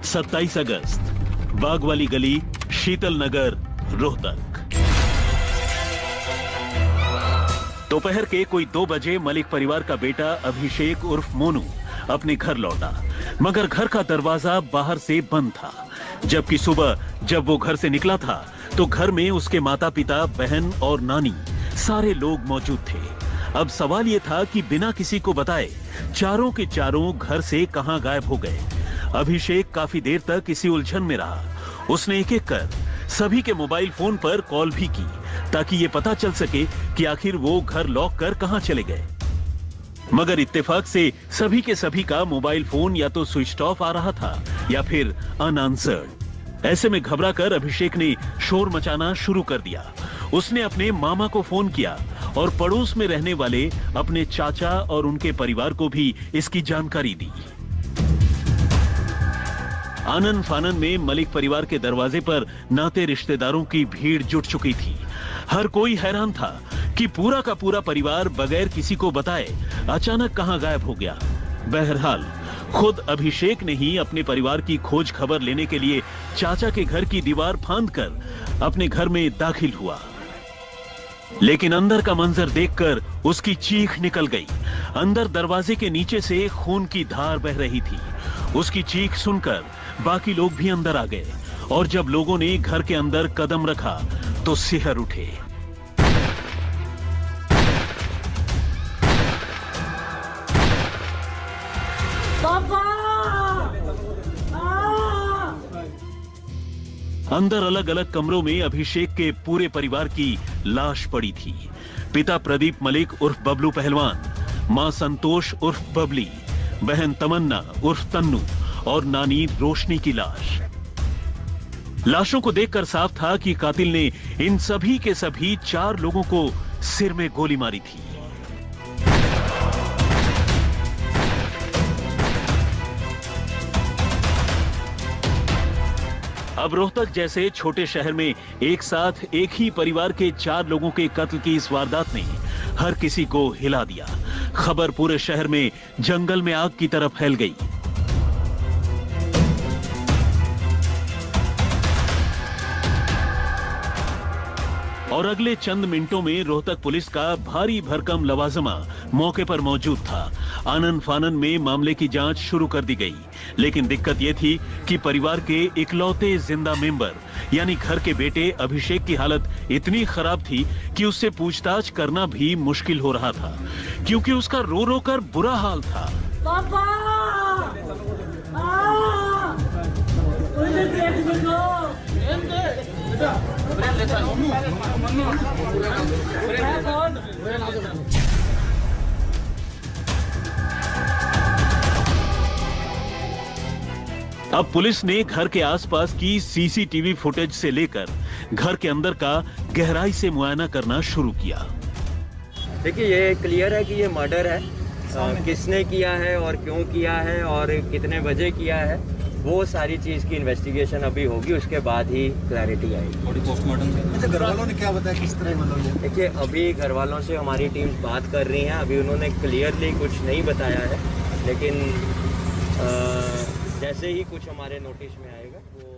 27 अगस्त, बाग वाली गली, शीतल नगर, रोहतक। दोपहर के कोई 2 बजे मलिक परिवार का बेटा अभिषेक उर्फ मोनू अपने घर लौटा, मगर घर का दरवाजा बाहर से बंद था। जबकि सुबह जब वो घर से निकला था तो घर में उसके माता पिता, बहन और नानी सारे लोग मौजूद थे। अब सवाल ये था कि बिना किसी को बताए चारों के चारों घर से कहां गायब हो गए। अभिषेक काफी देर तक इसी उलझन में रहा। उसने एक एक कर सभी के मोबाइल फोन पर कॉल भी की ताकि ये पता चल सके कि आखिर वो घर लॉक कर कहां चले गए। मगर इत्तेफाक से सभी के सभी का मोबाइल फोन या तो स्विच ऑफ आ रहा था या फिर अनआंसर्ड। ऐसे में घबराकर अभिषेक ने शोर मचाना शुरू कर दिया। उसने अपने मामा को फोन किया और पड़ोस में रहने वाले अपने चाचा और उनके परिवार को भी इसकी जानकारी दी। आनन फानन में मलिक परिवार के दरवाजे पर नाते रिश्तेदारों की भीड़ जुट चुकी थी। हर कोई हैरान था कि पूरा का पूरा परिवार बगैर किसी को बताए अचानक कहां गायब हो गया। बहरहाल खुद अभिषेक ने ही अपने परिवार की खोज खबर लेने के लिए चाचा के घर की दीवार फांदकर अपने घर में दाखिल हुआ। लेकिन अंदर का मंजर देखकर उसकी चीख निकल गई। अंदर दरवाजे के नीचे से खून की धार बह रही थी। उसकी चीख सुनकर बाकी लोग भी अंदर आ गए और जब लोगों ने घर के अंदर कदम रखा तो सिहर उठे। अंदर अलग अलग कमरों में अभिषेक के पूरे परिवार की लाश पड़ी थी। पिता प्रदीप मलिक उर्फ बबलू पहलवान, मां संतोष उर्फ बबली, बहन तमन्ना उर्फ तन्नू और नानी रोशनी की लाश। लाशों को देखकर साफ था कि कातिल ने इन सभी के सभी 4 लोगों को सिर में गोली मारी थी। अब रोहतक जैसे छोटे शहर में एक साथ एक ही परिवार के 4 लोगों के कत्ल की इस वारदात ने हर किसी को हिला दिया। खबर पूरे शहर में जंगल में आग की तरह फैल गई। और अगले चंद मिनटों में रोहतक पुलिस का भारी भरकम लवाजमा मौके पर मौजूद था। आनन फानन में मामले की जांच शुरू कर दी गई, लेकिन दिक्कत यह थी कि परिवार के इकलौते जिंदा मेंबर यानी घर के बेटे अभिषेक की हालत इतनी खराब थी कि उससे पूछताछ करना भी मुश्किल हो रहा था, क्योंकि उसका रो रो कर बुरा हाल था। पापा! अब पुलिस ने घर के आसपास की सीसीटीवी फुटेज से लेकर घर के अंदर का गहराई से मुआयना करना शुरू किया। देखिए, ये क्लियर है कि ये मर्डर है। किसने किया है और क्यों किया है और कितने बजे किया है, वो सारी चीज़ की इन्वेस्टिगेशन अभी होगी, उसके बाद ही क्लैरिटी आएगी। Body postmortem. अच्छा, घर वालों ने क्या बताया, किस तरह मतलब? देखिए, अभी घर वालों से हमारी टीम बात कर रही है। अभी उन्होंने क्लियरली कुछ नहीं बताया है, लेकिन जैसे ही कुछ हमारे नोटिस में आएगा वो